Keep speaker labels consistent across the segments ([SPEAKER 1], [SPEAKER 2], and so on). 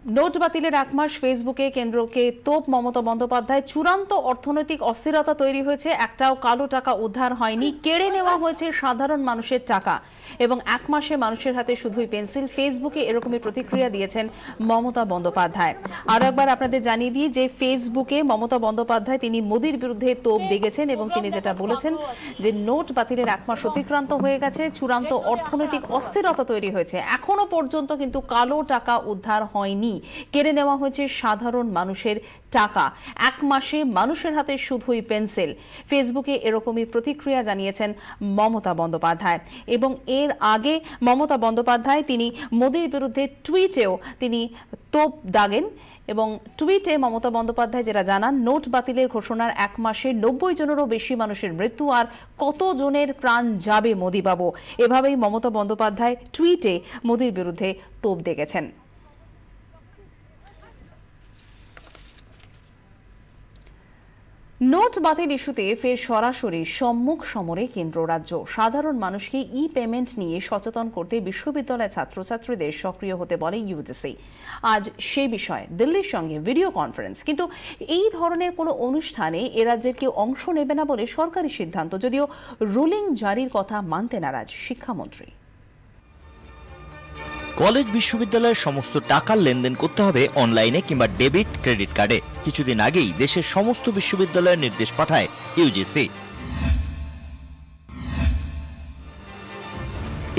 [SPEAKER 1] Note বাতিলের এক মাস ফেসবুকে কেন্দ্রকে তোপ মমতা বন্দ্যোপাধ্যায়। চূড়ান্ত অর্থনৈতিক অস্থিরতা তৈরি হয়েছে, একটাও কালো টাকা উদ্ধার হয়নি, কেড়ে নেওয়া হয়েছে সাধারণ মানুষের টাকা এবং এক মাসে মানুষের হাতে শুধুই পেন্সিল। ফেসবুকে এরকমই প্রতিক্রিয়া দিয়েছেন মমতা বন্দ্যোপাধ্যায়। আরো একবার আপনাদের জানিয়ে দিই যে ফেসবুকে মমতা বন্দ্যোপাধ্যায় তিনি মোদির বিরুদ্ধে তোপ দেগেছেন এবং তিনি যেটা বলেছেন যে নোট বাতিলের এক মাস অতিক্রান্ত হয়ে গেছে, চূড়ান্ত অর্থনৈতিক অস্থিরতা তৈরি হয়েছে, এখনো পর্যন্ত কিন্তু কালো টাকা উদ্ধার হয়নি, কেড়ে নেওয়া হয়েছে সাধারণ মানুষের টাকা, এক মাসে মানুষের হাতে শুধুই পেন্সিল। ফেসবুকে এরকমই প্রতিক্রিয়া জানিয়েছেন মমতা বন্দ্যোপাধ্যায় এবং এর আগে মমতা বন্দ্যোপাধ্যায় তিনি মোদির বিরুদ্ধে টুইটেও তিনি তোপ দাগেন এবং টুইটে মমতা বন্দ্যোপাধ্যায় যেটা জানান, নোট বাতিলের ঘোষণার এক মাসে 90 জনেরও বেশি মানুষের মৃত্যু, আর কত জনের প্রাণ যাবে মোদিবাবু। এভাবেই মমতা বন্দ্যোপাধ্যায় টুইটে মোদির বিরুদ্ধে তোপ দেগেছেন। নোট বাতিল ইস্যুতে ফের সরাসরি সম্মুখ সমরে কেন্দ্র রাজ্য। সাধারণ মানুষকে ই পেমেন্ট নিয়ে সচেতন করতে বিশ্ববিদ্যালয়ের ছাত্রছাত্রীদের সক্রিয় হতে বলে ইউজিসি। আজ সে বিষয়ে দিল্লির সঙ্গে ভিডিও কনফারেন্স, কিন্তু এই ধরনের কোনো অনুষ্ঠানে এ রাজ্যের কেউ অংশ নেবে না বলে সরকারি সিদ্ধান্ত, যদিও রুলিং জারির কথা মানতে নারাজ শিক্ষামন্ত্রী।
[SPEAKER 2] কলেজ বিশ্ববিদ্যালয়ের সমস্ত টাকার লেনদেন করতে হবে অনলাইনে কিংবা ডেবিট ক্রেডিট কার্ডে। কিছুদিন আগেই দেশের সমস্ত বিশ্ববিদ্যালয়ের নির্দেশ পাঠায় ইউজিসি।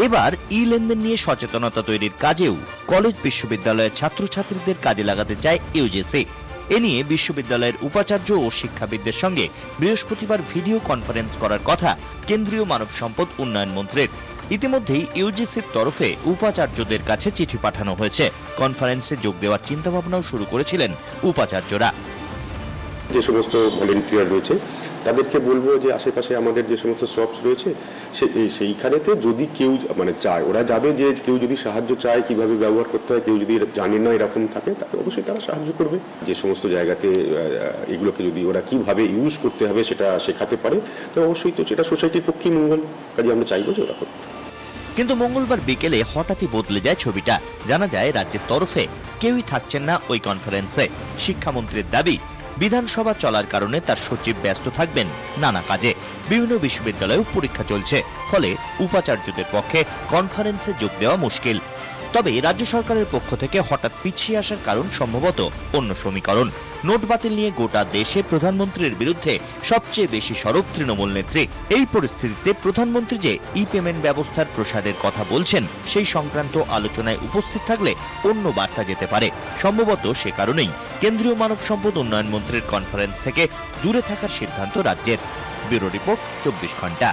[SPEAKER 2] এবার ই লেনদেন নিয়ে সচেতনতা তৈরির কাজেও কলেজ বিশ্ববিদ্যালয়ের ছাত্রছাত্রীদের কাজে লাগাতে চায় ইউজিসি। এ নিয়ে বিশ্ববিদ্যালয়ের উপাচার্য ও শিক্ষাবিদদের সঙ্গে বৃহস্পতিবার ভিডিও কনফারেন্স করার কথা কেন্দ্রীয় মানব সম্পদ উন্নয়ন মন্ত্রীর। ইতিমধ্যেই ইউজিসির তরফে উপাচার্যদের কাছে চিঠি পাঠানো হয়েছে। কনফারেন্সে যোগ দেওয়ার চিন্তাভাবনাও শুরু করেছিলেন উপাচার্যরা।
[SPEAKER 3] যে সমস্ত ভলেন্টিয়ার রয়েছে তাদেরকে বলবো যে আশেপাশে আমাদের যে সমস্ত শপস রয়েছে সেইখানেতে যদি কেউ চায়, ওরা যাবে, যে কেউ যদি সাহায্য চায় কিভাবে ব্যবহার করতে হয়, কেউ যদি জানে না এরকম থাকে, তাকে অবশ্যই তারা সাহায্য করবে। যে সমস্ত জায়গাতে এগুলোকে যদি ওরা কিভাবে ইউজ করতে হবে সেটা শেখাতে পারে, তো অবশ্যই তো সেটা সোসাইটির পক্ষে মঙ্গল, কাজে আমরা চাইবো যে ওরা করবে।
[SPEAKER 2] কিন্তু মঙ্গলবার বিকেলে হঠাৎই বদলে যায় ছবিটা। জানা যায় রাজ্যের তরফে কেউই থাকছেন না ওই কনফারেন্সে। শিক্ষামন্ত্রীর দাবি, বিধানসভা চলার কারণে তার সচিব ব্যস্ত থাকবেন নানা কাজে। বিভিন্ন বিশ্ববিদ্যালয়েও পরীক্ষা চলছে, ফলে উপাচার্যদের পক্ষে কনফারেন্সে যোগ দেওয়া মুশকিল। তবে রাজ্য সরকারের পক্ষ থেকে হঠাৎ পিছিয়ে আসার কারণ সম্ভবত অন্য সমীকরণ। নোট বাতিল নিয়ে গোটা দেশে প্রধানমন্ত্রীর বিরুদ্ধে সবচেয়ে বেশি সরব তৃণমূল নেত্রী। এই পরিস্থিতিতে প্রধানমন্ত্রী যে ই পেমেন্ট ব্যবস্থার প্রসারের কথা বলছেন, সেই সংক্রান্ত আলোচনায় উপস্থিত থাকলে অন্য বার্তা যেতে পারে। সম্ভবত সে কারণেই কেন্দ্রীয় মানব সম্পদ উন্নয়ন মন্ত্রীর কনফারেন্স থেকে দূরে থাকার সিদ্ধান্ত রাজ্যের। ব্যুরো রিপোর্ট, 24 ঘন্টা।